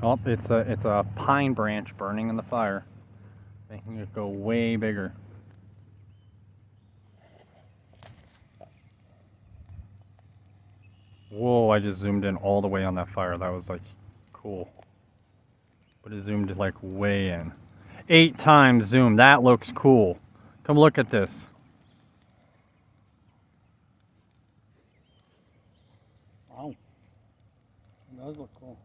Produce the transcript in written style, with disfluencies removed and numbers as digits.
Oh, it's a pine branch burning in the fire, making it go way bigger. Whoa, I just zoomed in all the way on that fire. That was like cool. But it zoomed like way in. 8 times zoom. That looks cool. Come look at this. Wow. It does look cool.